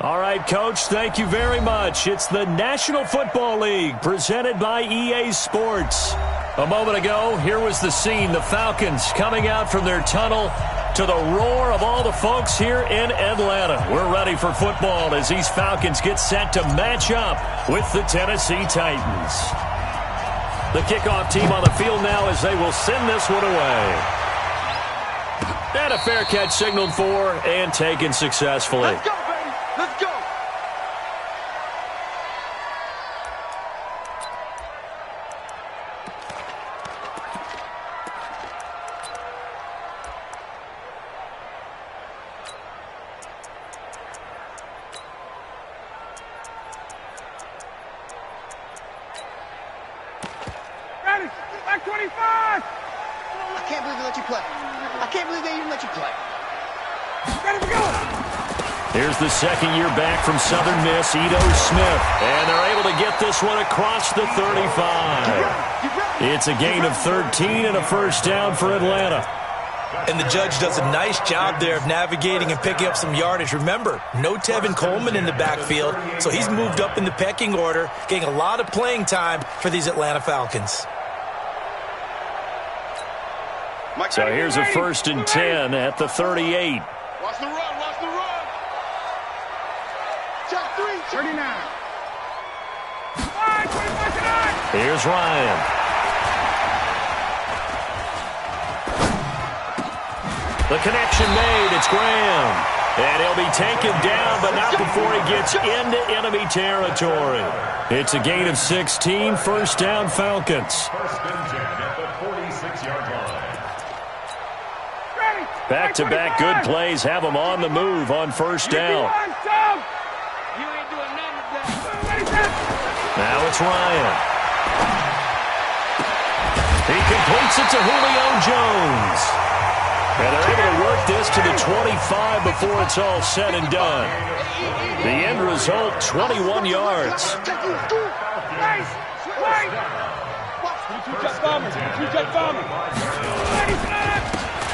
All right, Coach, thank you very much. It's the National Football League presented by EA Sports. A moment ago, here was the scene. The Falcons coming out from their tunnel to the roar of all the folks here in Atlanta. We're ready for football as these Falcons get set to match up with the Tennessee Titans. The kickoff team on the field now as they will send this one away. And a fair catch signaled for and taken successfully. Let's go, baby. Let's go. Ready? Back 25. I can't believe they let you play. I can't believe they even let you play. Ready to go. Here's the second year back from Southern Miss, Ito Smith. And they're able to get this one across the 35. It's a gain of 13 and a first down for Atlanta. And the judge does a nice job there of navigating and picking up some yardage. Remember, no Tevin Coleman in the backfield, so he's moved up in the pecking order, getting a lot of playing time for these Atlanta Falcons. So here's a 1st and 10 at the 38. Watch the run. Watch the run. Check 3. 39. 5, 25 tonight. Here's Ryan. The connection made. It's Graham. And he'll be taken down, but not before he gets into enemy territory. It's a gain of 16. First down, Falcons. 1st and 10 at the 46-yard line. Back-to-back good plays have them on the move on first down. Now it's Ryan. He completes it to Julio Jones. And they're able to work this to the 25 before it's all said and done. The end result, 21 yards.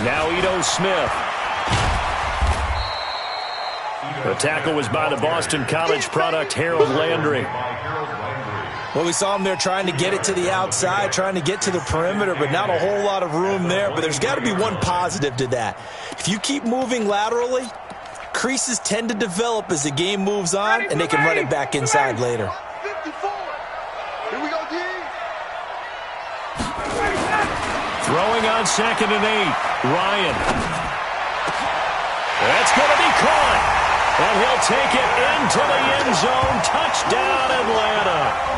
Now Ito Smith. The tackle was by the Boston College product, Harold Landry. Well, we saw him there trying to get it to the outside, trying to get to the perimeter, but not a whole lot of room there. But there's got to be one positive to that. If you keep moving laterally, creases tend to develop as the game moves on, and they can run it back inside later. 54. Here we go, D. Throwing on 2nd and 8. Ryan. That's going to be caught. And he'll take it into the end zone. Touchdown, Atlanta.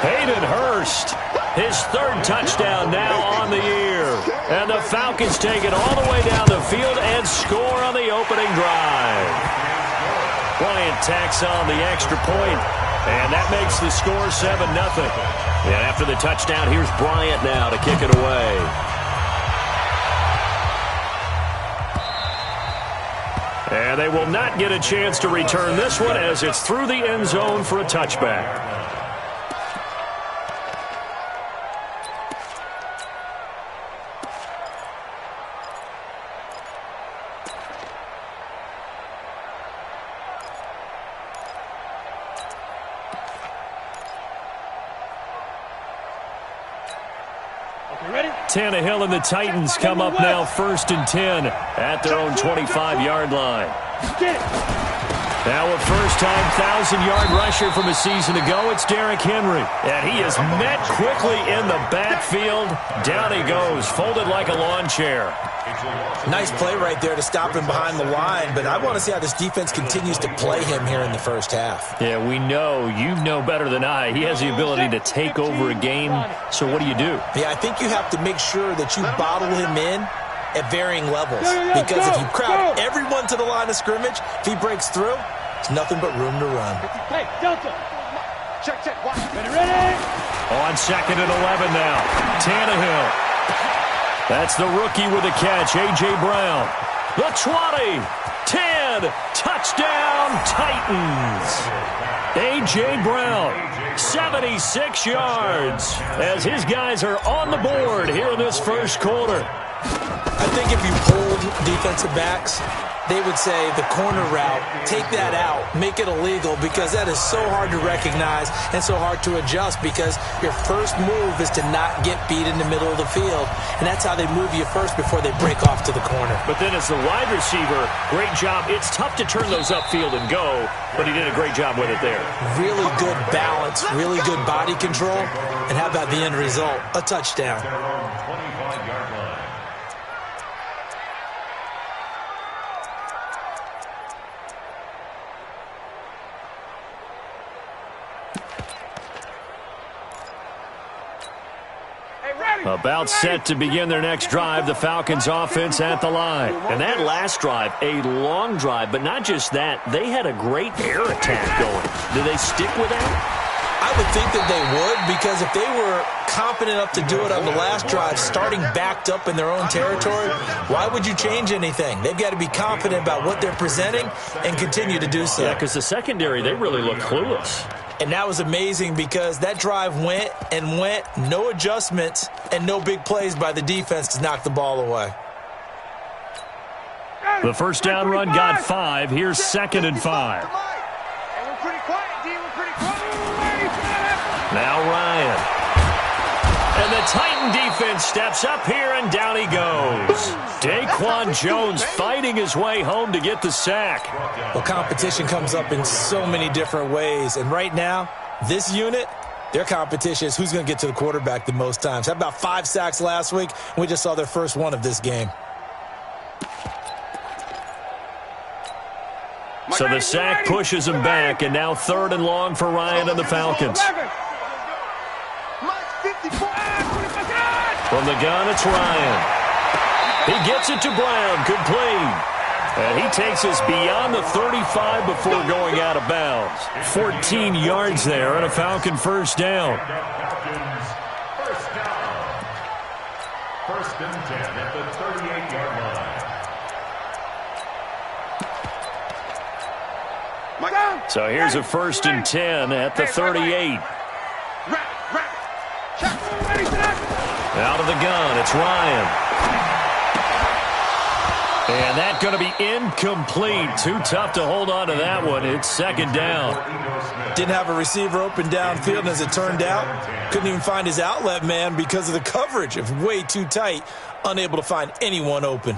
Hayden Hurst, his 3rd touchdown now on the year. And the Falcons take it all the way down the field and score on the opening drive. Bryant tacks on the extra point, and that makes the score 7-0. And after the touchdown, here's Bryant now to kick it away. And they will not get a chance to return this one as it's through the end zone for a touchback. Tannehill and the Titans come up now 1st and 10 at their own 25-yard line. Now a first-time 1,000-yard rusher from a season ago, it's Derrick Henry. And he is met quickly in the backfield. Down he goes, folded like a lawn chair. Nice play right there to stop him behind the line, but I want to see how this defense continues to play him here in the first half. Yeah, we know, you know better than I, he has the ability to take over a game. So what do? Yeah, I think you have to make sure that you bottle him in at varying levels. Because if you crowd everyone to the line of scrimmage, if he breaks through, it's nothing but room to run. Hey, Delta. Check. Watch. Ready? On 2nd and 11 now. Tannehill. That's the rookie with a catch, A.J. Brown. The 20. 10. Touchdown, Titans. A.J. Brown, 76 yards, as his guys are on the board here in this first quarter. I think if you polled defensive backs, they would say the corner route, take that out, make it illegal, because that is so hard to recognize and so hard to adjust, because your first move is to not get beat in the middle of the field, and that's how they move you first before they break off to the corner. But then as the wide receiver, great job. It's tough to turn those upfield and go, but he did a great job with it there. Really good balance, really good body control, and how about the end result? A touchdown. About set to begin their next drive, the Falcons offense at the line. And that last drive, a long drive, but not just that. They had a great air attack going. Do they stick with that? I would think that they would, because if they were confident enough to do it on the last drive, starting backed up in their own territory, why would you change anything? They've got to be confident about what they're presenting and continue to do so. Yeah, because the secondary, they really look clueless. And that was amazing, because that drive went and went, no adjustments and no big plays by the defense to knock the ball away. The first down run got 5. Here's 2nd and 5. Now Ryan. And the Titan defense steps up here, and down he goes. Daquan Jones fighting his way home to get the sack. Well, competition comes up in so many different ways. And right now, this unit, their competition is who's going to get to the quarterback the most times. How about 5 sacks last week? We just saw their first one of this game. So the sack pushes him back, and now 3rd and long for Ryan and the Falcons. From the gun, it's Ryan. He gets it to Brown, complete. And he takes us beyond the 35 before going out of bounds. 14 yards there and a Falcon first down. First and 10 at the 38-yard line. So here's a 1st and 10 at the 38. Out of the gun, it's Ryan. And that's going to be incomplete. Too tough to hold on to that one. It's 2nd down. Didn't have a receiver open downfield, and as it turned out, couldn't even find his outlet man because of the coverage. It was way too tight, unable to find anyone open.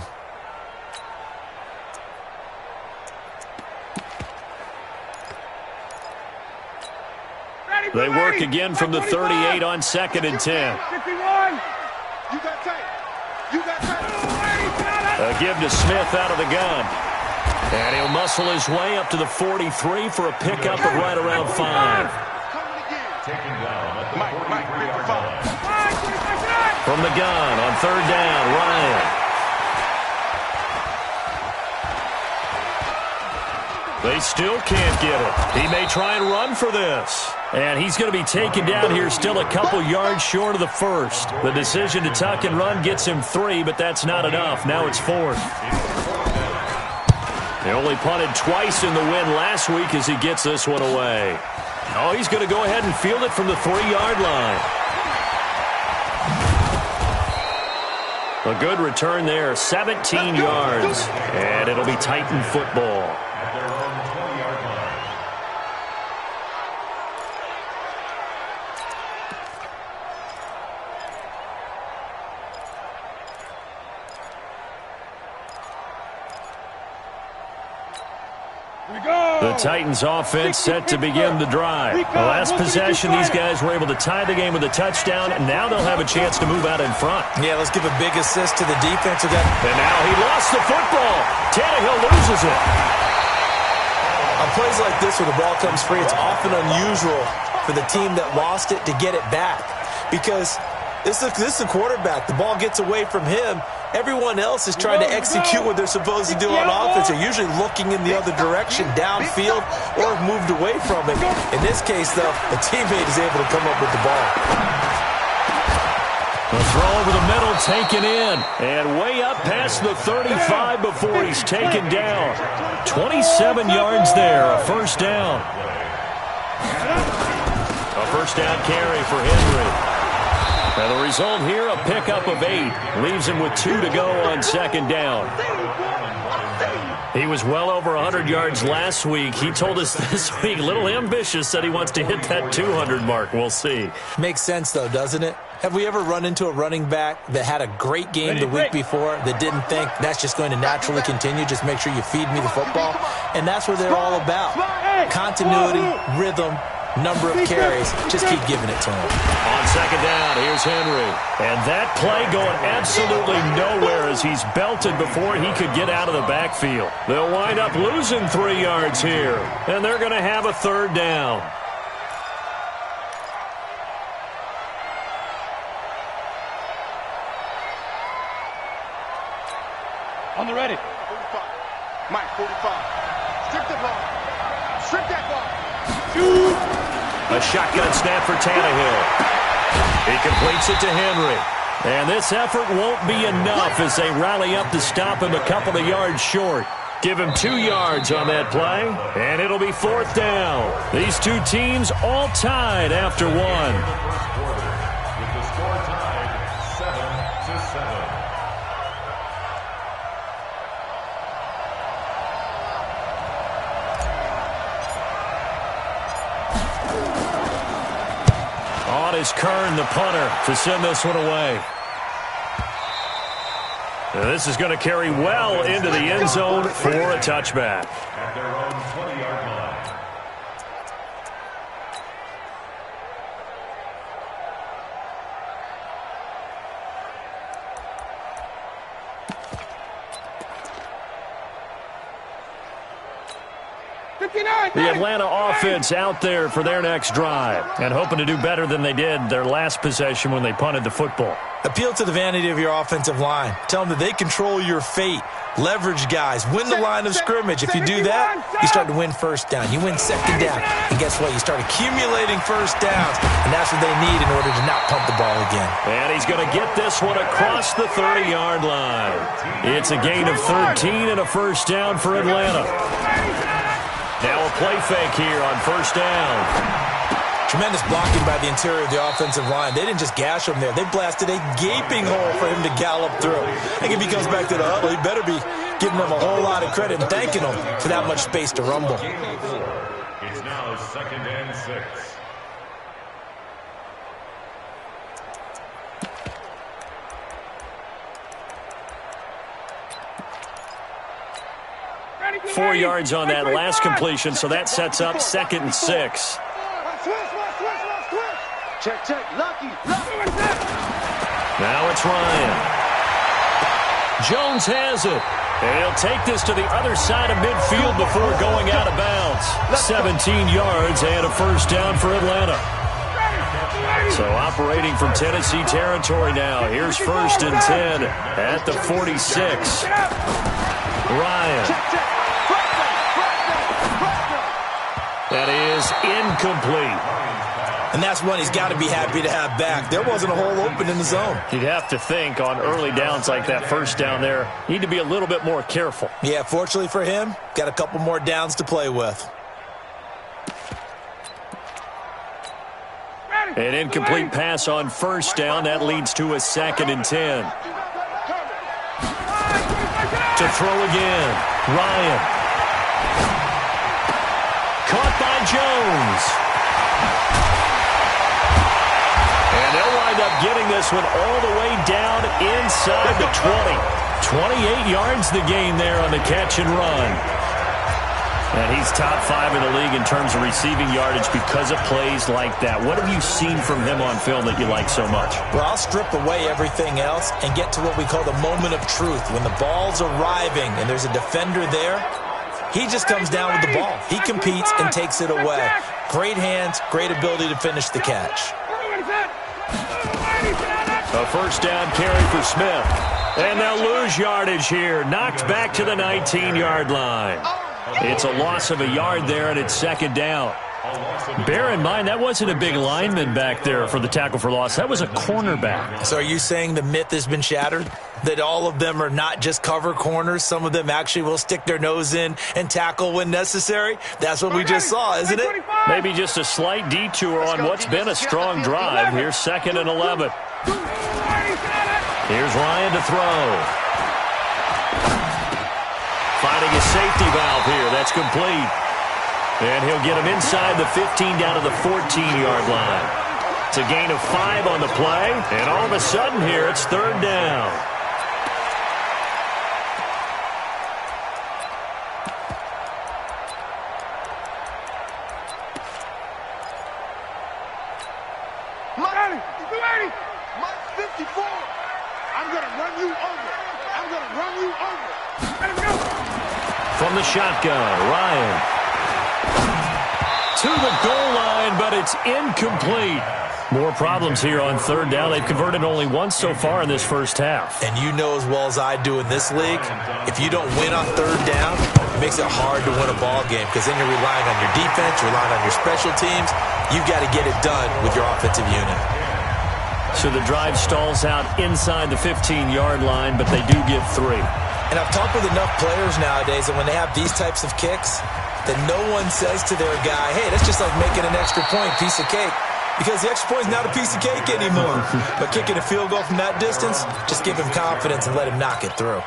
They work again from the 38 on 2nd and 10. A give to Smith out of the gun. And he'll muscle his way up to the 43 for a pickup of right around 5. From the gun on 3rd down, Ryan. They still can't get it. He may try and run for this. And he's going to be taken down here, still a couple yards short of the 1st. The decision to tuck and run gets him 3, but that's not enough. Now it's 4th. They only punted twice in the win last week as he gets this one away. Oh, he's going to go ahead and field it from the 3-yard line. A good return there, 17 yards. And it'll be Titan football. The Titans offense set to begin the drive. The last possession, these guys were able to tie the game with a touchdown, and now they'll have a chance to move out in front. Yeah, let's give a big assist to the defense. And now he lost the football. Tannehill loses it. On plays like this where the ball comes free, it's often unusual for the team that lost it to get it back, because this is the quarterback. The ball gets away from him. Everyone else is trying to execute what they're supposed to do on offense. They're usually looking in the other direction, downfield, or have moved away from it. In this case, though, a teammate is able to come up with the ball. The throw over the middle taken in, and way up past the 35 before he's taken down. 27 yards there, a 1st down. A 1st down carry for Henry. And the result here, a pickup of 8. Leaves him with 2 to go on second down. He was well over 100 yards last week. He told us this week, a little ambitious, said he wants to hit that 200 mark. We'll see. Makes sense, though, doesn't it? Have we ever run into a running back that had a great game the week before that didn't think that's just going to naturally continue? Just make sure you feed me the football. And that's what they're all about. Continuity, rhythm, number of carries. Just keep giving it to him. On second down, here's Henry. And that play going absolutely nowhere as he's belted before he could get out of the backfield. They'll wind up losing 3 yards here. And they're going to have a third down. On the ready. 45. Mike, 45. Strip the ball. Strip that ball. A shotgun snap for Tannehill. He completes it to Henry. And this effort won't be enough as they rally up to stop him a couple of yards short. Give him 2 yards on that play, and it'll be fourth down. These two teams all tied after one. With the score tied 7-7. On is Kern, the punter, to send this one away. Now this is going to carry well into the end zone for a touchback. At their own 20-yard line. The Atlanta offense out there for their next drive and hoping to do better than they did their last possession when they punted the football. Appeal to the vanity of your offensive line. Tell them that they control your fate. Leverage guys. Win the line of scrimmage. If you do that, you start to win first down. You win second down. And guess what? You start accumulating first downs. And that's what they need in order to not punt the ball again. And he's going to get this one across the 30-yard line. It's a gain of 13 and a first down for Atlanta. Now a play fake here on first down. Tremendous blocking by the interior of the offensive line. They didn't just gash him there. They blasted a gaping hole for him to gallop through. I think if he comes back to the huddle, he better be giving them a whole lot of credit and thanking them for that much space to rumble. It's now 2nd and 6. Four yards on that last completion, so that sets up 2nd and 6. Check, check. Lucky. Now it's Ryan. Jones has it. And he'll take this to the other side of midfield before going out of bounds. 17 yards and a first down for Atlanta. So operating from Tennessee territory now. Here's 1st and 10 at the 46. Ryan. That is incomplete. And that's one he's got to be happy to have back. There wasn't a hole open in the zone. You'd have to think on early downs like that first down there, you need to be a little bit more careful. Yeah, fortunately for him, got a couple more downs to play with. An incomplete pass on first down. That leads to a 2nd and 10. To throw again. Ryan. Caught by Jones. And they'll wind up getting this one all the way down inside the 20. 28 yards the gain there on the catch and run. And he's top 5 in the league in terms of receiving yardage because of plays like that. What have you seen from him on film that you like so much? Well, I'll strip away everything else and get to what we call the moment of truth. When the ball's arriving and there's a defender there, he just comes down with the ball. He competes and takes it away. Great hands, great ability to finish the catch. A first down carry for Smith. And they'll lose yardage here. Knocked back to the 19-yard line. It's a loss of a yard there, and it's second down. Bear in mind, that wasn't a big lineman back there for the tackle for loss. That was a cornerback. So are you saying the myth has been shattered? That all of them are not just cover corners? Some of them actually will stick their nose in and tackle when necessers? That's what we just saw, isn't it? Maybe just a slight detour on what's been a strong drive. Here's 2nd and 11. Here's Ryan to throw. Finding a safety valve here. That's complete. And he'll get him inside the 15 down to the 14-yard line. It's a gain of 5 on the play. And all of a sudden here, it's 3rd down. Mike 54. I'm going to run you over. I'm going to run you over. Let him go. From the shotgun, Ryan. To the goal line, but it's incomplete. More problems here on 3rd down. They've converted only once so far in this first half. And you know as well as I do in this league, if you don't win on 3rd down, it makes it hard to win a ball game because then you're relying on your defense, you're relying on your special teams. You've got to get it done with your offensive unit. So the drive stalls out inside the 15-yard line, but they do get 3. And I've talked with enough players nowadays that when they have these types of kicks, that no one says to their guy, hey, that's just like making an extra point, piece of cake. Because the extra point is not a piece of cake anymore. But kicking a field goal from that distance, just give him confidence and let him knock it through.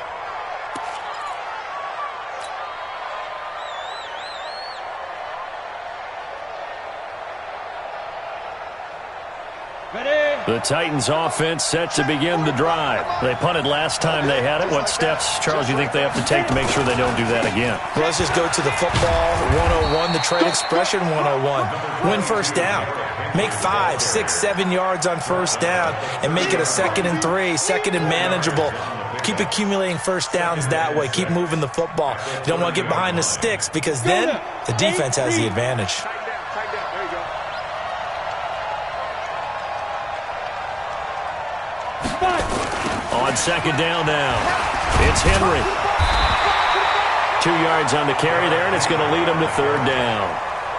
The Titans offense set to begin the drive. They punted last time they had it. What steps, Charles, you think they have to take to make sure they don't do that again? Well, let's just go to the football 101, the trade expression 101. Win first down. Make 5, 6, 7 yards on first down and make it a 2nd and 3, 2nd and manageable. Keep accumulating first downs that way. Keep moving the football. You don't want to get behind the sticks because then the defense has the advantage. Tight down. There you go. On 2nd down now, it's Henry. 2 yards on the carry there, and it's going to lead him to 3rd down.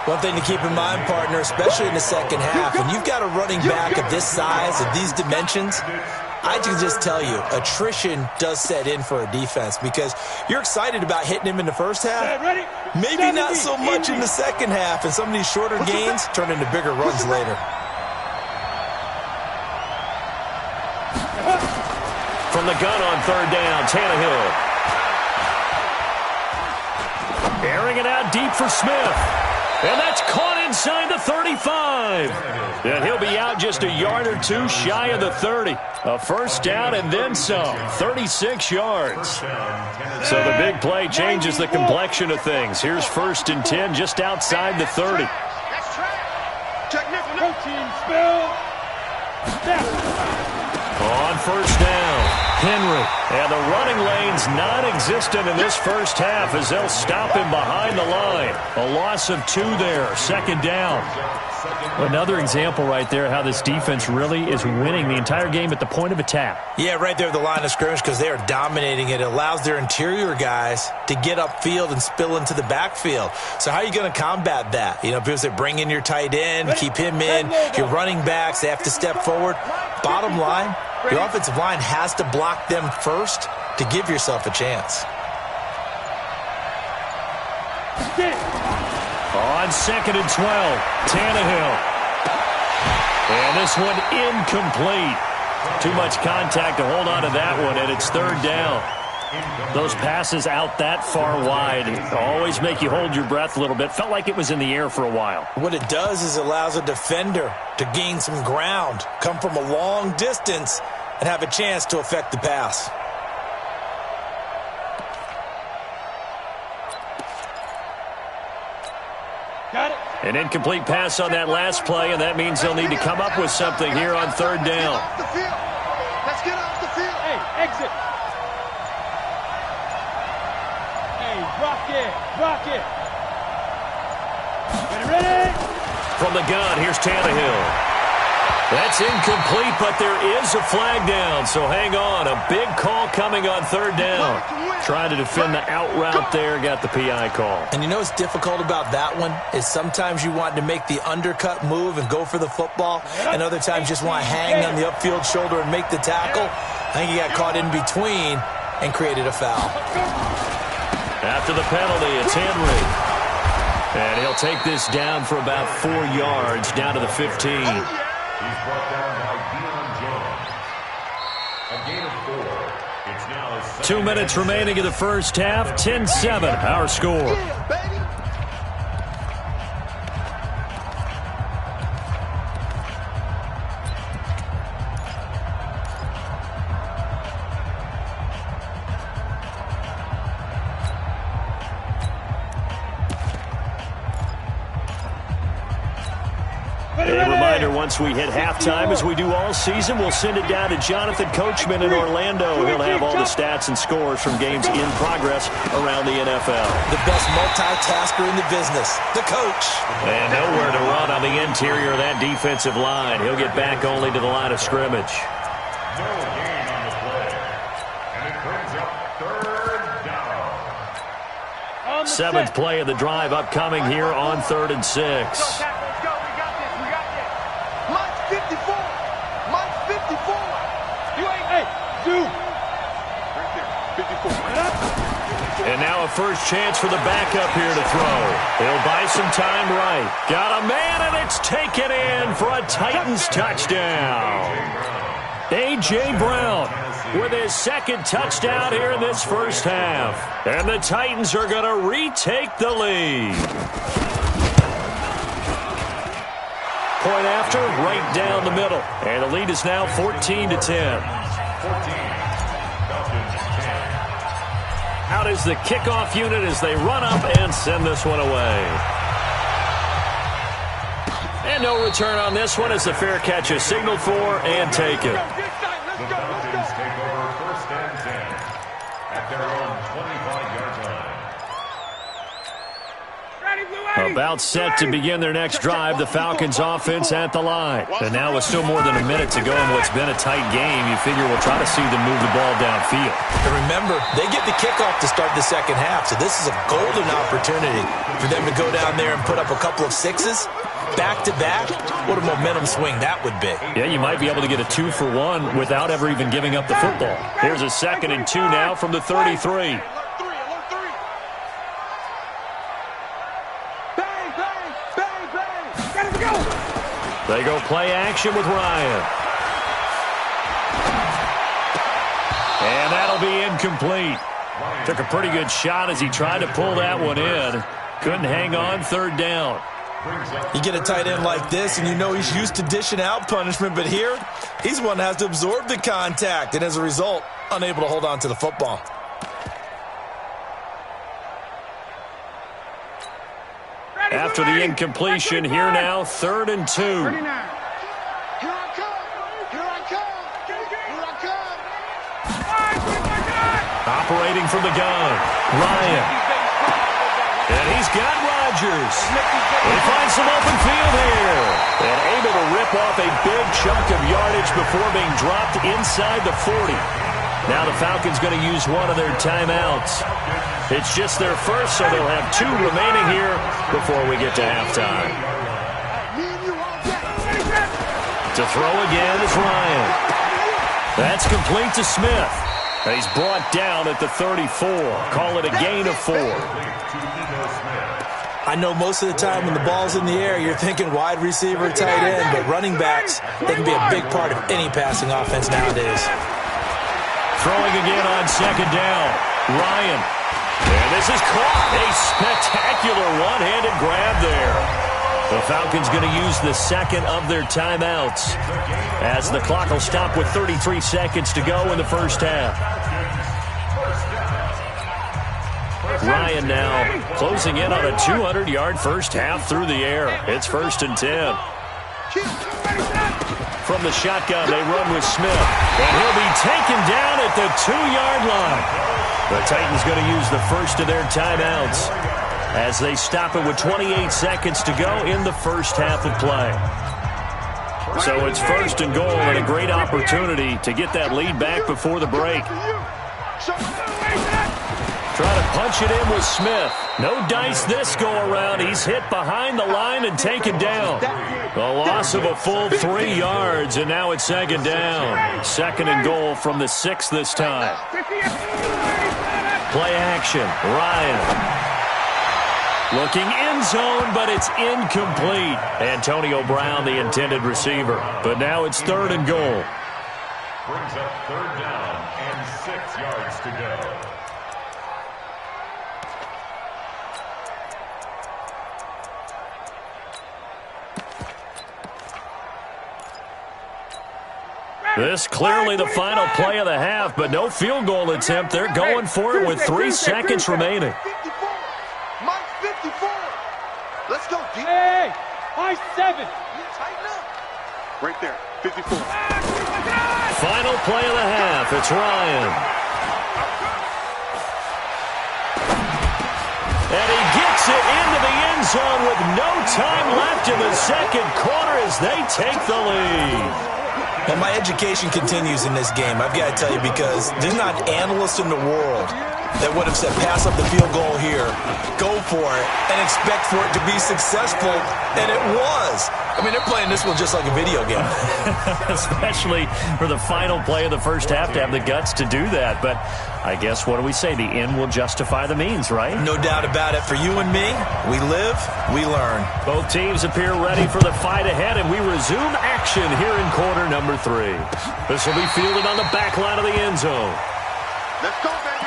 One thing to keep in mind, partner, especially in the second half, when you've got a running back of this size, of these dimensions, I can just tell you, attrition does set in for a defense because you're excited about hitting him in the first half. Maybe not so much in the second half, and some of these shorter gains turn into bigger runs later. From the gun on 3rd down, Tannehill. Airing it out deep for Smith. And that's caught inside the 35. And he'll be out just a yard or two shy of the 30. A first down and then some. 36 yards. So the big play changes the complexion of things. Here's 1st and 10 just outside the 30. That's track. Check nickel. Protein spill. On first down, Henry. And the running lane's non-existent in this first half as they'll stop him behind the line. A loss of 2 there, 2nd down. Another example right there how this defense really is winning the entire game at the point of attack. Yeah, right there at the line of scrimmage because they are dominating it. It allows their interior guys to get upfield and spill into the backfield. So how are you going to combat that? You know, people say bring in your tight end, keep him in. Your running backs, they have to step forward. Bottom line, your offensive line has to block them first to give yourself a chance. On 2nd and 12, Tannehill. And this one incomplete. Too much contact to hold on to that one, and it's 3rd down. Those passes out that far wide always make you hold your breath a little bit. Felt like it was in the air for a while. What it does is it allows a defender to gain some ground, come from a long distance, and have a chance to affect the pass. Got it. An incomplete pass on that last play, and that means they'll need to come up with something here on 3rd down. Off the field. Let's get off the field. Hey, exit. Hey, rock it. Rock it. Ready? From the gun, here's Tannehill. That's incomplete, but there is a flag down, so hang on. A big call coming on third down. Trying to defend the out route there, got the PI call. And you know what's difficult about that one is sometimes you want to make the undercut move and go for the football, and other times just want to hang on the upfield shoulder and make the tackle. I think he got caught in between and created a foul. After the penalty, it's Henry. And he'll take this down for about 4 yards, down to the 15. He's brought down by Deion Jones. A gain of 4. It's now a 2 minutes remaining in the first half. 10-7, our score. A reminder, once we hit halftime, as we do all season, we'll send it down to Jonathan Coachman in Orlando. He'll have all the stats and scores from games in progress around the NFL. The best multitasker in the business, the coach. And nowhere to run on the interior of that defensive line. He'll get back only to the line of scrimmage. no gain on the play. And it brings up third down. Seventh play of the drive upcoming here on 3rd and 6. Let's go. We got this. Mike's 54. Mike's 54. You ain't, hey, dude. Right there, 54. And now a first chance for the backup here to throw. He'll buy some time right. Got a man, and it's taken in for a Titans touchdown. A.J. Brown with his second touchdown here in this first half. And the Titans are going to retake the lead. Point after, right down the middle. And the lead is now 14-10. 14. Falcons 10. Out is the kickoff unit as they run up and send this one away. And no return on this one as the fair catch is signaled for and taken. The Falcons take over 1st and 10 at their own 25-yard line. About set to begin their next drive, the Falcons offense at the line. And now with still more than a minute to go in what's been a tight game, you figure we'll try to see them move the ball downfield. And remember, they get the kickoff to start the second half, so this is a golden opportunity for them to go down there and put up a couple of sixes back-to-back. What a momentum swing that would be. Yeah, you might be able to get a 2-for-1 without ever even giving up the football. Here's a 2nd and 2 now from the 33. They go play action with Ryan. And that'll be incomplete. Took a pretty good shot as he tried to pull that one in. Couldn't hang on 3rd down. You get a tight end like this, and you know he's used to dishing out punishment, but here, he's the one that has to absorb the contact, and as a result, unable to hold on to the football. After the incompletion, here now, 3rd and 2. Here I come. Here I come. Here I come. Operating from the gun, Ryan. And he's got Rodgers. He finds some open field here. And able to rip off a big chunk of yardage before being dropped inside the 40. Now the Falcons going to use one of their timeouts. It's just their first, so they'll have 2 remaining here before we get to halftime. To throw again is Ryan. That's complete to Smith. He's brought down at the 34. Call it a gain of 4. I know most of the time when the ball's in the air, you're thinking wide receiver, tight end, but running backs, they can be a big part of any passing offense nowadays. Throwing again on 2nd down. Ryan. And this is caught. A spectacular one-handed grab there. The Falcons going to use the 2nd of their timeouts as the clock will stop with 33 seconds to go in the first half. Ryan now closing in on a 200-yard first half through the air. It's 1st and 10. From the shotgun, they run with Smith. And he'll be taken down at the 2-yard line. The Titans going to use the first of their timeouts as they stop it with 28 seconds to go in the first half of play. So it's 1st and goal and a great opportunity to get that lead back before the break. Trying to punch it in with Smith. No dice this go-around. He's hit behind the line and taken down. A loss of a full 3 yards, and now it's 2nd down. 2nd and goal from the 6 this time. Play action. Ryan. Looking end zone, but it's incomplete. Antonio Brown, the intended receiver. But now it's 3rd and goal. Brings up 3rd down and 6 yards to go. This clearly the final play of the half, but no field goal attempt. They're going for it with 3 seconds remaining. 54. Mike 54. Let's go, D. Hey, Mike 7. Tighten up. Right there, 54. Final play of the half. It's Ryan. And he gets it into the end zone with no time left in the 2nd quarter as they take the lead. And my education continues in this game, I've got to tell you, because there's not an analyst in the world that would have said pass up the field goal here, go for it, and expect for it to be successful, and it was. I mean, they're playing this one just like a video game. Especially for the final play of the first half to have the guts to do that. But I guess, what do we say? The end will justify the means, right? No doubt about it. For you and me, we live, we learn. Both teams appear ready for the fight ahead, and we resume action here in quarter number 3. This will be fielded on the back line of the end zone. Let's go, baby.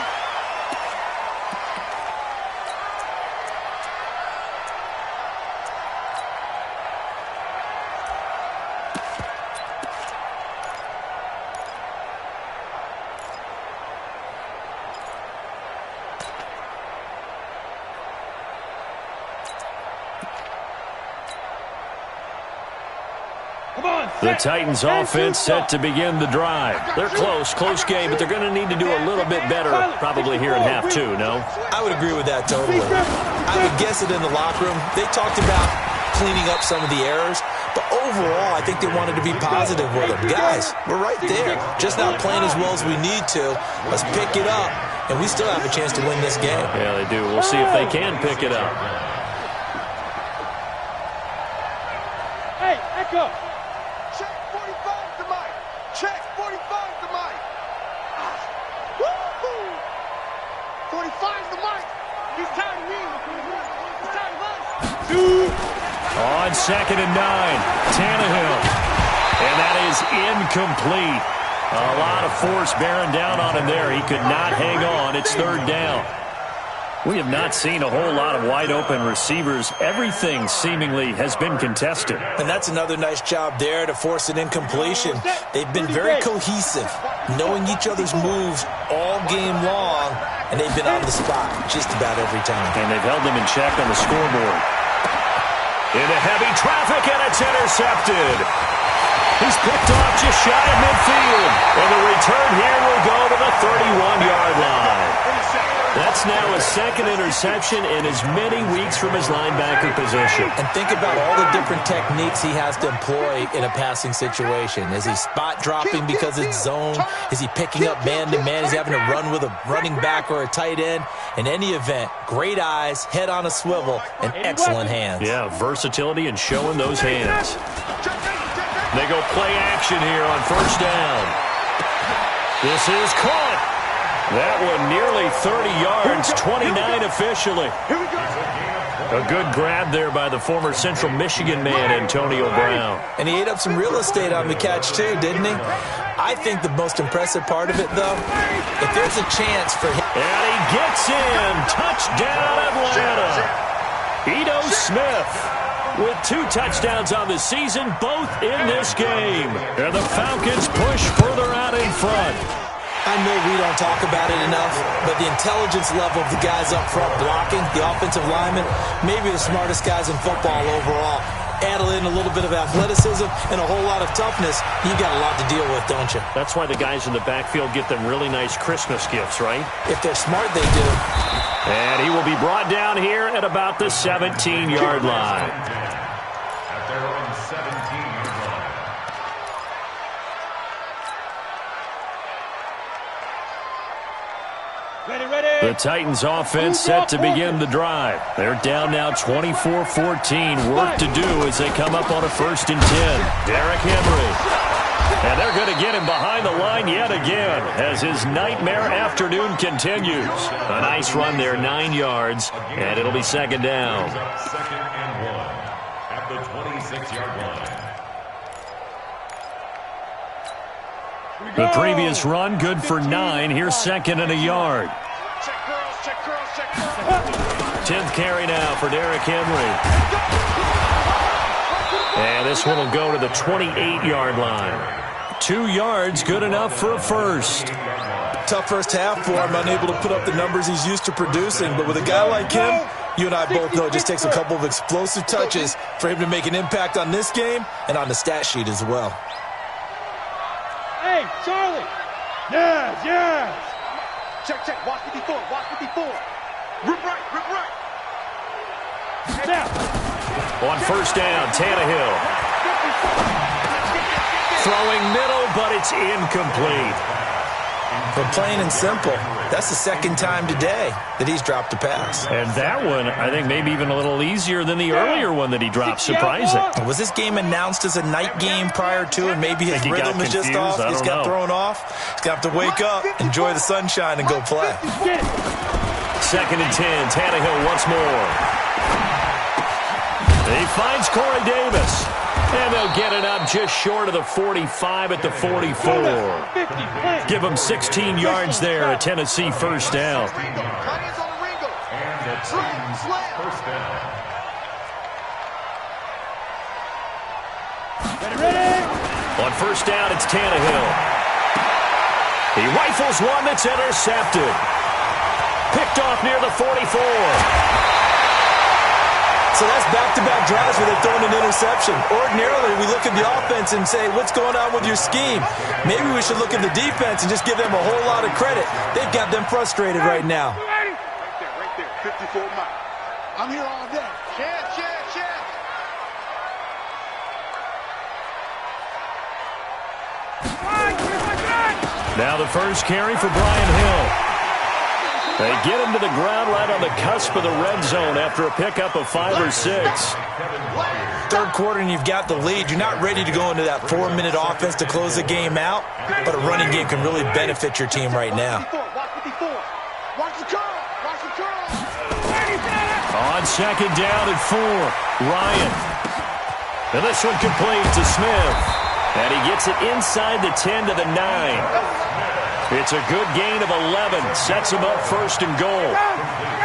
The Titans offense set to begin the drive. They're close game, but they're going to need to do a little bit better probably here in half 2, no? I would agree with that totally. I would guess it in the locker room. They talked about cleaning up some of the errors, but overall, I think they wanted to be positive with them. Guys, we're right there. Just not playing as well as we need to. Let's pick it up, and we still have a chance to win this game. Yeah, they do. We'll see if they can pick it up. Hey, Echo. Check 45 to Mike. Check 45 to Mike. Woo-hoo. 45 to Mike. He's tired of me. He's tired of us. 2. On 2nd and 9, Tannehill. And that is incomplete. A lot of force bearing down on him there. He could not hang on. It's 3rd down. We have not seen a whole lot of wide-open receivers. Everything seemingly has been contested. And that's another nice job there to force an incompletion. They've been very cohesive, knowing each other's moves all game long, and they've been on the spot just about every time. And they've held them in check on the scoreboard. Into heavy traffic, and it's intercepted. He's picked off just shy of midfield. And the return here will go to the 31-yard line. That's now a 2nd interception in as many weeks from his linebacker position. And think about all the different techniques he has to employ in a passing situation. Is he spot dropping because it's zone? Is he picking up man-to-man? Is he having to run with a running back or a tight end? In any event, great eyes, head on a swivel, and excellent hands. Yeah, versatility and showing those hands. They go play action here on 1st down. This is caught. That one nearly 30 yards, 29 officially. A good grab there by the former Central Michigan man, Antonio Brown. And he ate up some real estate on the catch, too, didn't he? I think the most impressive part of it, though, if there's a chance for him. And he gets in. Touchdown, Atlanta. Ito Smith with 2 touchdowns on the season, both in this game. And the Falcons push further out in front. I know we don't talk about it enough, but the intelligence level of the guys up front blocking, the offensive linemen, maybe the smartest guys in football overall. Add in a little bit of athleticism and a whole lot of toughness, you got a lot to deal with, don't you? That's why the guys in the backfield get them really nice Christmas gifts, right? If they're smart, they do. And he will be brought down here at about the 17-yard line. At their own 17-yard line. The Titans offense set to begin the drive. They're down now 24-14. Work to do as they come up on a 1st and 10. Derrick Henry. And they're going to get him behind the line yet again as his nightmare afternoon continues. A nice run there, 9 yards, and it'll be 2nd down. 2nd and 1 at the 26-yard line. The previous run, good for 9. Here's 2nd and a yard. Check girls, check girls, check girls. 10th carry now for Derrick Henry. And this one will go to the 28-yard line. 2 yards, good enough for a first. Tough first half for him, unable to put up the numbers he's used to producing. But with a guy like him, you and I both know it just takes a couple of explosive touches for him to make an impact on this game and on the stat sheet as well. Hey, Charlie. Yes, yes. Check, check. Watch 54, watch 54. Rip right, rip right. Now. On 1st down, Tannehill. Throwing middle, but it's incomplete. But plain and simple, that's the 2nd time today that he's dropped a pass. And that one, I think, maybe even a little easier than the earlier one that he dropped. Surprising. Was this game announced as a night game prior to, and maybe his rhythm is just off? He's got thrown off. He's going to have to wake up, enjoy the sunshine, and go play. 2nd and 10, Tannehill once more. He finds Corey Davis. And they'll get it up just short of the 45 at the 44. Give them 16 yards there, a Tennessee 1st down. And the Titans 1st down. On 1st down, it's Tannehill. He rifles one that's intercepted. Picked off near the 44. So that's back-to-back drives where they're throwing an interception. Ordinarily, we look at the offense and say, what's going on with your scheme? Maybe we should look at the defense and just give them a whole lot of credit. They've got them frustrated right now. Right there. 54 miles. I'm here all day. Chance. Now the first carry for Brian Hill. They get him to the ground right on the cusp of the red zone after a pickup of 5 or 6. 3rd quarter and you've got the lead. You're not ready to go into that 4-minute offense to close the game out, but a running game can really benefit your team right now. Watch the curl. On 2nd down and 4, Ryan. And this one complete to Smith. And he gets it inside the 10 to the 9. It's a good gain of 11. Sets him up 1st and goal.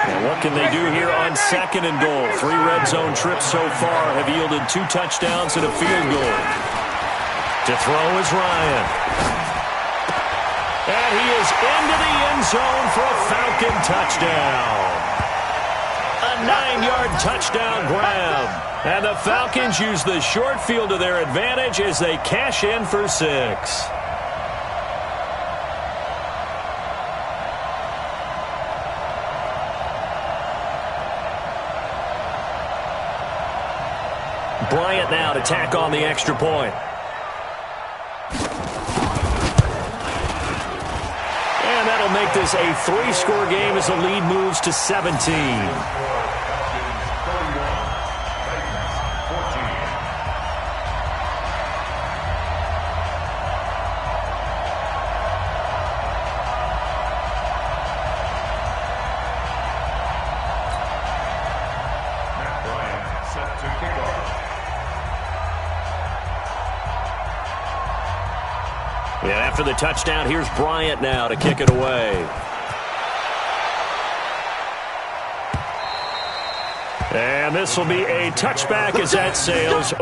And what can they do here on 2nd and goal? 3 red zone trips so far have yielded 2 touchdowns and a field goal. To throw is Ryan. And he is into the end zone for a Falcon touchdown. A 9-yard touchdown grab. And the Falcons use the short field to their advantage as they cash in for 6. Bryant now to tack on the extra point. And that'll make this a 3-score game as the lead moves to 17. And after the touchdown, here's Bryant now to kick it away. And this will be a touchback as that sails.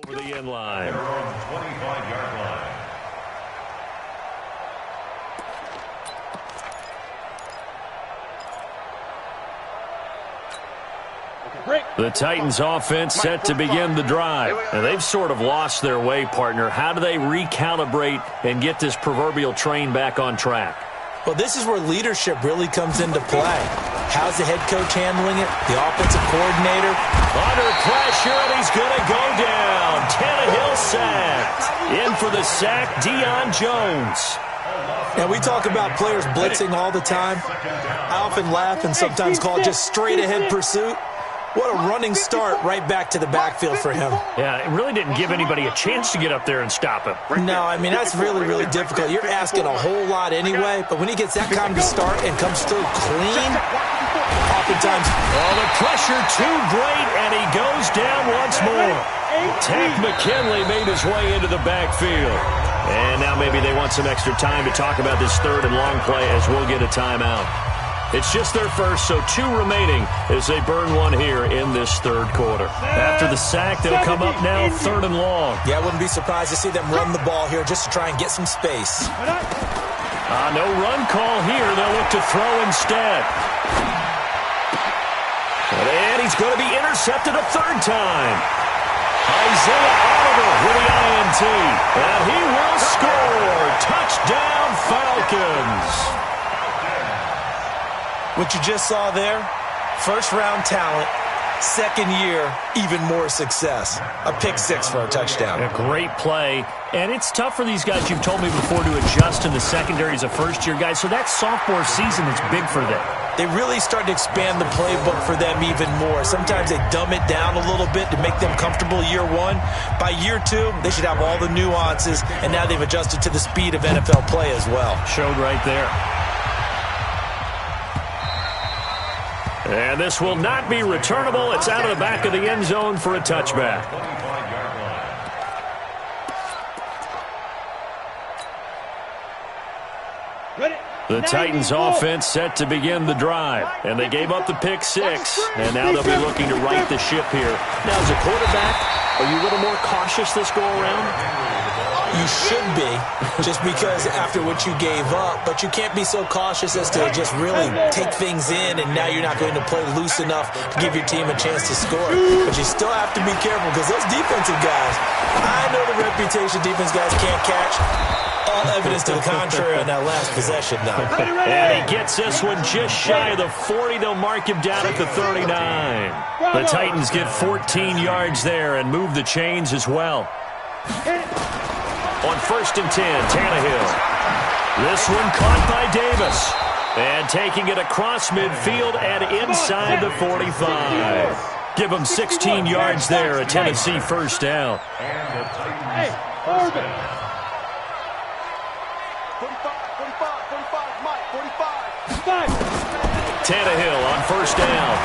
Over the end line. 25-yard line. The Titans offense set to begin the drive. And they've sort of lost their way, partner. How do they recalibrate and get this proverbial train back on track? Well, this is where leadership really comes into play. How's the head coach handling it? The offensive coordinator? Under pressure, and he's going to go down. Tannehill sacked. In for the sack, Deion Jones. Now, we talk about players blitzing all the time. I often laugh and sometimes call it just straight-ahead pursuit. What a running start right back to the backfield for him. Yeah, it really didn't give anybody a chance to get up there and stop him. No, I mean, that's really, really difficult. You're asking a whole lot anyway, but when he gets that kind of start and comes through clean, oftentimes... Oh, the pressure too great, and he goes down once more. Takk McKinley made his way into the backfield. And now maybe they want some extra time to talk about this third and long play as we'll get a timeout. It's just their first, so 2 remaining as they burn one here in this third quarter. After the sack, they'll come up now third and long. Yeah, I wouldn't be surprised to see them run the ball here just to try and get some space. No run call here. They'll look to throw instead. And he's going to be intercepted a third time. Isaiah Oliver with the INT. And he will score. Touchdown, Falcons. What you just saw there, first-round talent, second year, even more success. A pick 6 for a touchdown. A great play. And it's tough for these guys, you've told me before, to adjust in the secondary as a first-year guy. So that sophomore season is big for them. They really start to expand the playbook for them even more. Sometimes they dumb it down a little bit to make them comfortable year 1. By year 2, they should have all the nuances, and now they've adjusted to the speed of NFL play as well. Showed right there. And this will not be returnable. It's out of the back of the end zone for a touchback. The Titans offense set to begin the drive. And they gave up the pick 6. And now they'll be looking to right the ship here. Now, as a quarterback, are you a little more cautious this go around? You should be, just because after what you gave up, but you can't be so cautious as to just really take things in, and now you're not going to play loose enough to give your team a chance to score. But you still have to be careful, because those defensive guys, I know the reputation defense guys can't catch. All evidence to the contrary on that last possession, though. And he gets this one just shy of the 40. They'll mark him down at the 39. The Titans get 14 yards there and move the chains as well. On 1st and 10, Tannehill. This one caught by Davis. And taking it across midfield and inside the 45. Give him 16 yards there, a Tennessee first down. And the Titans first down. 45, Mike, 45. Tannehill on first down.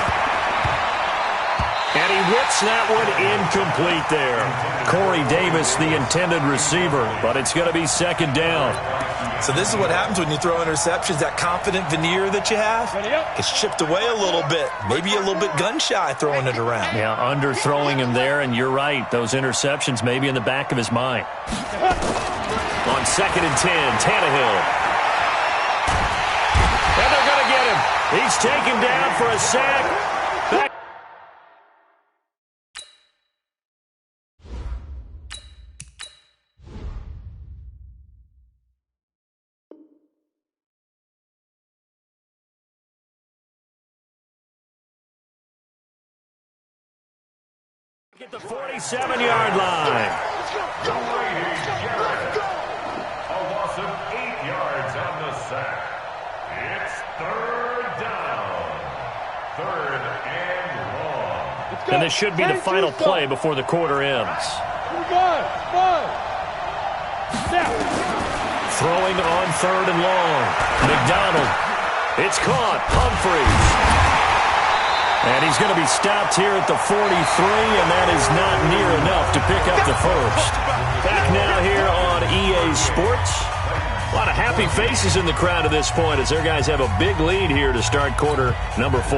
And he whips that one incomplete there. Corey Davis, the intended receiver, but it's going to be second down. So this is what happens when you throw interceptions. That confident veneer that you have gets chipped away a little bit. Maybe a little bit gun-shy throwing it around. Yeah, underthrowing him there, and you're right. Those interceptions may be in the back of his mind. On 2nd and 10, Tannehill. And they're going to get him. He's taken down for a sack. Back. At the 47-yard line. A loss of 8 yards on the sack. It's third down. Third and long. And this should be the final play before the quarter ends. Throwing on 3rd and long. McDonald. It's caught. Humphreys. And he's going to be stopped here at the 43, and that is not near enough to pick up the first. Back now here on EA Sports. A lot of happy faces in the crowd at this point as their guys have a big lead here to start quarter number 4.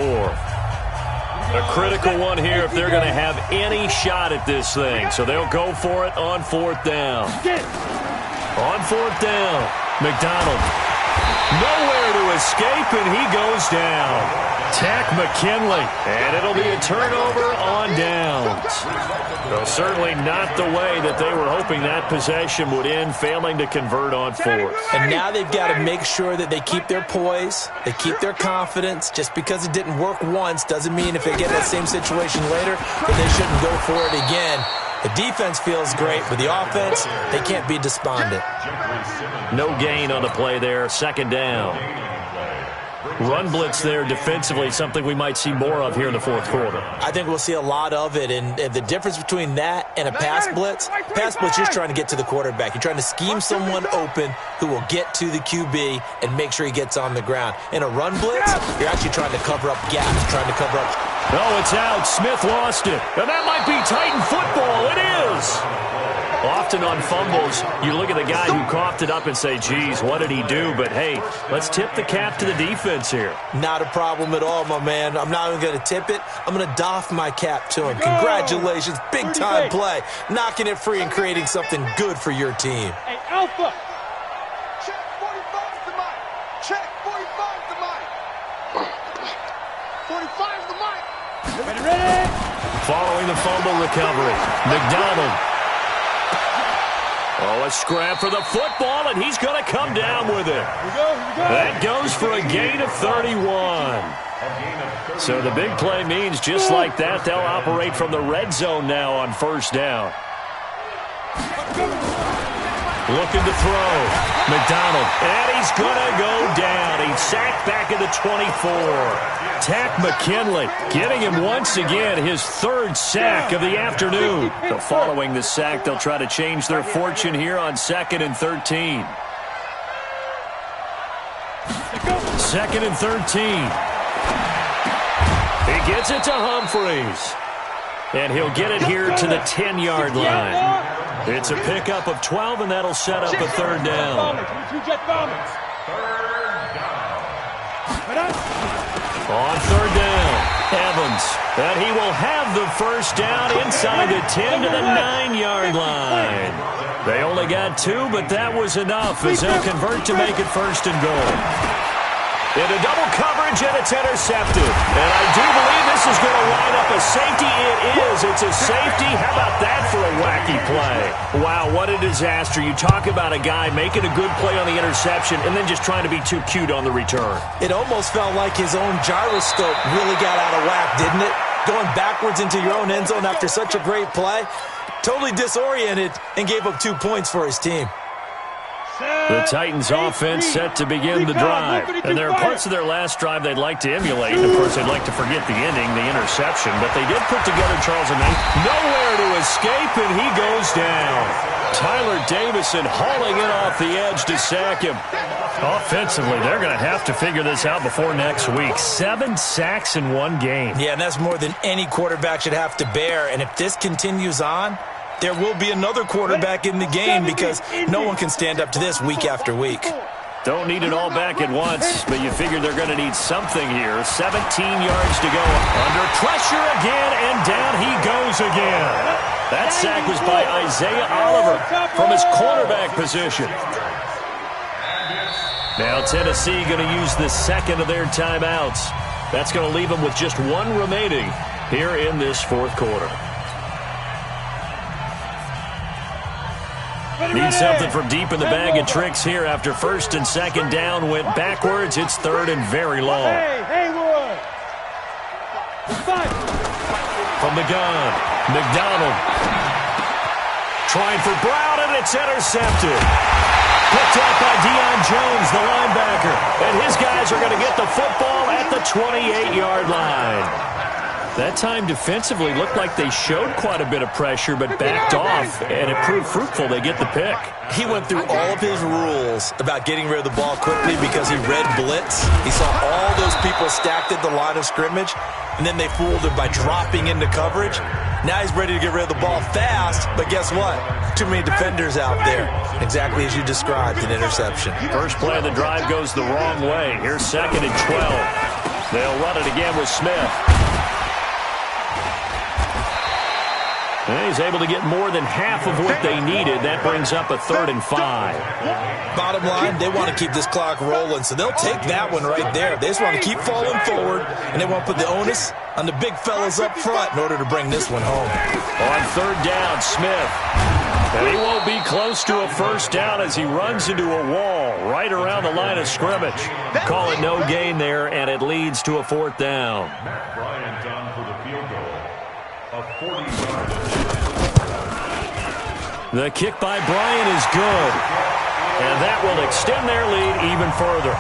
A critical one here if they're going to have any shot at this thing. So they'll go for it on 4th down. On 4th down, McDonald. Nowhere to escape, and he goes down. Tack McKinley, and it'll be a turnover on downs. Well, certainly not the way that they were hoping that possession would end, failing to convert on 4th. And now they've got to make sure that they keep their poise, they keep their confidence. Just because it didn't work once doesn't mean if they get that same situation later that they shouldn't go for it again. The defense feels great, but the offense, they can't be despondent. No gain on the play there, 2nd down. Run blitz there defensively, something we might see more of here in the 4th quarter. I think we'll see a lot of it, and the difference between that and a pass blitz, you're just trying to get to the quarterback. You're trying to scheme someone open who will get to the QB and make sure he gets on the ground. In a run blitz, you're actually trying to cover up gaps, trying to cover up. Oh, it's out. Smith lost it. And that might be Titan football. It is. Often on fumbles, you look at the guy who coughed it up and say, geez, what did he do? But, hey, let's tip the cap to the defense here. Not a problem at all, my man. I'm not even going to tip it. I'm going to doff my cap to him. Congratulations. Big-time play. Knocking it free and creating something good for your team. Hey, Alpha. Check 45 to Mike. Check 45 to Mike. 45 to Mike. Ready? Following the fumble recovery, McDonald. Oh, a scrap for the football, and he's going to come down with it. Here we go. That goes for a gain of 31. So the big play means just like that, they'll operate from the red zone now on 1st down. Looking to throw. McDonald, and he's going to go down. He's sacked back at the 24. Tack McKinley getting him once again his 3rd sack of the afternoon. So following the sack, they'll try to change their fortune here on 2nd and 13. 2nd and 13. He gets it to Humphreys. And he'll get it here to the 10-yard line. It's a pickup of 12, and that'll set up a 3rd down. On 3rd down, Evans. And he will have the 1st down inside the 10 to the 9-yard line. They only got 2, but that was enough as they'll convert to make it 1st and goal. Into double coverage, and it's intercepted. And I do believe this is going to line up a safety. It is. It's a safety. How about that for a wacky play? Wow, what a disaster. You talk about a guy making a good play on the interception and then just trying to be too cute on the return. It almost felt like his own gyroscope really got out of whack, didn't it? Going backwards into your own end zone after such a great play. Totally disoriented and gave up 2 points for his team. The Titans offense set to begin the drive. And there are parts of their last drive they'd like to emulate. And, of course, they'd like to forget the ending, the interception. But they did put together Charles and nowhere to escape, and he goes down. Tyler Davison hauling it off the edge to sack him. Offensively, they're going to have to figure this out before next week. 7 sacks in 1 game. Yeah, and that's more than any quarterback should have to bear. And if this continues on, there will be another quarterback in the game because no one can stand up to this week after week. Don't need it all back at once, but you figure they're going to need something here. 17 yards to go. Under pressure again, and down he goes again. That sack was by Isaiah Oliver from his cornerback position. Now Tennessee going to use the 2nd of their timeouts. That's going to leave them with just 1 remaining here in this 4th quarter. Need something from deep in the bag of tricks here after 1st and 2nd down went backwards. It's 3rd and very long. Haywood. From the gun, McDonald. Trying for Brown, and it's intercepted. Picked up by Deion Jones, the linebacker. And his guys are going to get the football at the 28-yard line. That time defensively looked like they showed quite a bit of pressure but backed off, and it proved fruitful. They get the pick. He went through all of his rules about getting rid of the ball quickly because he read blitz. He saw all those people stacked at the line of scrimmage, and then they fooled him by dropping into coverage. Now he's ready to get rid of the ball fast, but guess what? Too many defenders out there. Exactly as you described, an interception. First play of the drive goes the wrong way. Here's 2nd and 12. They'll run it again with Smith. And he's able to get more than half of what they needed. That brings up a 3rd and 5. Bottom line, they want to keep this clock rolling, so they'll take that one right there. They just want to keep falling forward, and they want to put the onus on the big fellas up front in order to bring this one home. On 3rd down, Smith. And he won't be close to a 1st down as he runs into a wall right around the line of scrimmage. Call it no gain there, and it leads to a 4th down. Matt Bryant down for the field goal. A 40-yard attempt. The kick by Bryant is good. And that will extend their lead even further.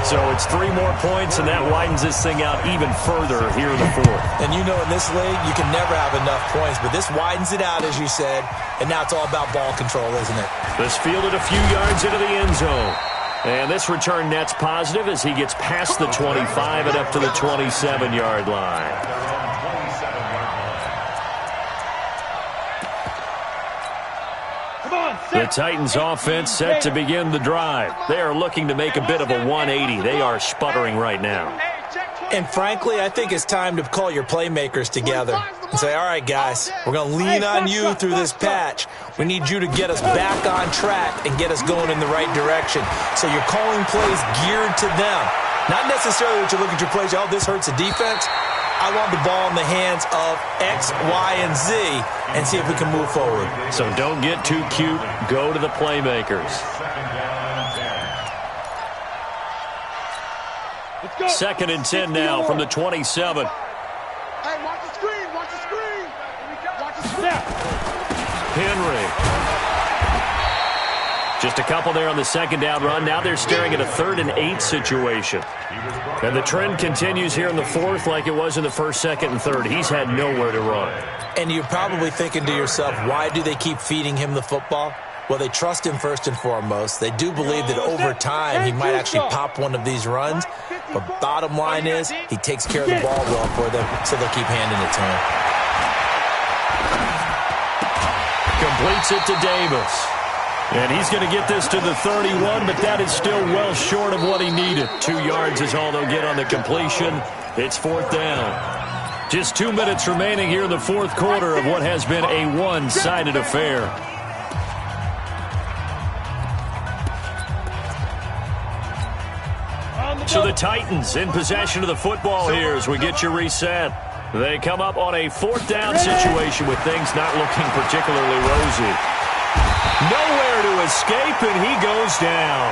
So it's 3 more points, and that widens this thing out even further here in the 4th. And you know in this league, you can never have enough points, but this widens it out, as you said, and now it's all about ball control, isn't it? This fielded a few yards into the end zone. And this return net's positive as he gets past the 25 and up to the 27-yard line. The Titans offense set to begin the drive. They are looking to make a bit of a 180. They are sputtering right now. And frankly, I think it's time to call your playmakers together and say, all right, guys, we're going to lean on you through this patch. We need you to get us back on track and get us going in the right direction. So you're calling plays geared to them. Not necessarily that you look at your plays, oh, this hurts the defense. I want the ball in the hands of X, Y, and Z and see if we can move forward. So don't get too cute. Go to the playmakers. 2nd and 10 now from the 27. Hey, watch the screen. Watch the screen. Watch the snap. Henry. Just a couple there on the 2nd down run. Now they're staring at a 3rd and 8 situation. And the trend continues here in the 4th like it was in the 1st, 2nd, and 3rd. He's had nowhere to run. And you're probably thinking to yourself, why do they keep feeding him the football? Well, they trust him first and foremost. They do believe that over time he might actually pop one of these runs. But bottom line is he takes care of the ball well for them, so they'll keep handing it to him. Completes it to Davis. And he's going to get this to the 31, but that is still well short of what he needed. 2 yards is all they'll get on the completion. It's 4th down. Just 2 minutes remaining here in the 4th quarter of what has been a one-sided affair. So the Titans in possession of the football here as we get you reset. They come up on a 4th down situation with things not looking particularly rosy. Nowhere to escape, and he goes down.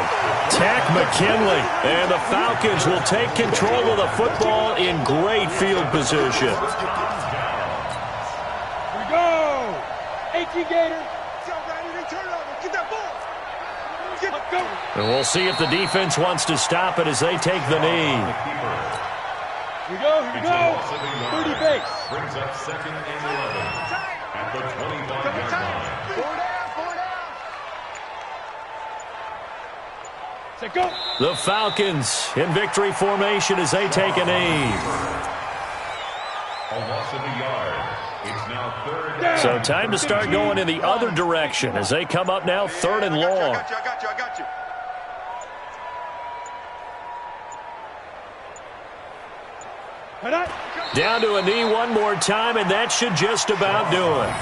Tack McKinley, and the Falcons will take control of the football in great field position. Here we go. 18 Gator. Get that ball. Let's go. And we'll see if the defense wants to stop it as they take the knee. Here we go. Here we go. 30 base. Brings up 2nd and 11 at the 25-yard line. Go. The Falcons in victory formation as they take a knee. A loss of a yard. It's now 3rd down. So time to start going in the other direction as they come up now 3rd and long. I got you. Down to a knee one more time, and that should just about do it.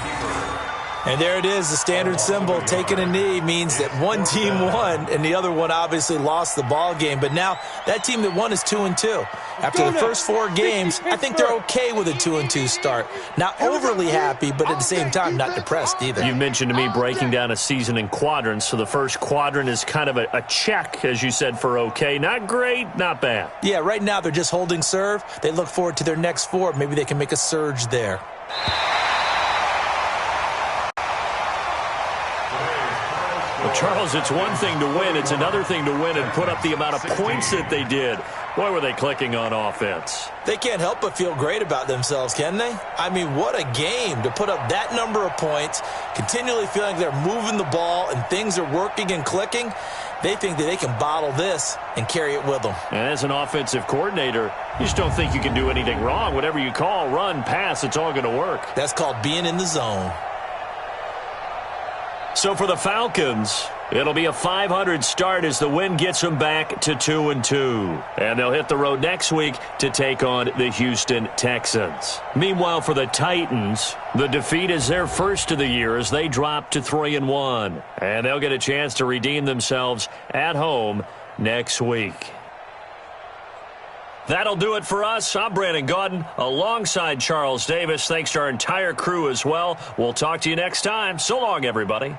And there it is, the standard symbol. Taking a knee means that one team won, and the other one obviously lost the ball game. But now that team that won is 2-2. After the first 4 games, I think they're okay with a 2-2 start. Not overly happy, but at the same time, not depressed either. You mentioned to me breaking down a season in quadrants. So the first quadrant is kind of a check, as you said, for okay. Not great, not bad. Yeah, right now they're just holding serve. They look forward to their next 4. Maybe they can make a surge there. Well, Charles, it's one thing to win. It's another thing to win and put up the amount of points that they did. Boy, were they clicking on offense. They can't help but feel great about themselves, can they? I mean, what a game to put up that number of points, continually feeling they're moving the ball and things are working and clicking. They think that they can bottle this and carry it with them. And as an offensive coordinator, you just don't think you can do anything wrong. Whatever you call, run, pass, it's all going to work. That's called being in the zone. So for the Falcons, it'll be a 500 start as the win gets them back to 2-2. And they'll hit the road next week to take on the Houston Texans. Meanwhile, for the Titans, the defeat is their first of the year as they drop to 3-1. And they'll get a chance to redeem themselves at home next week. That'll do it for us. I'm Brandon Gaudin alongside Charles Davis. Thanks to our entire crew as well. We'll talk to you next time. So long, everybody.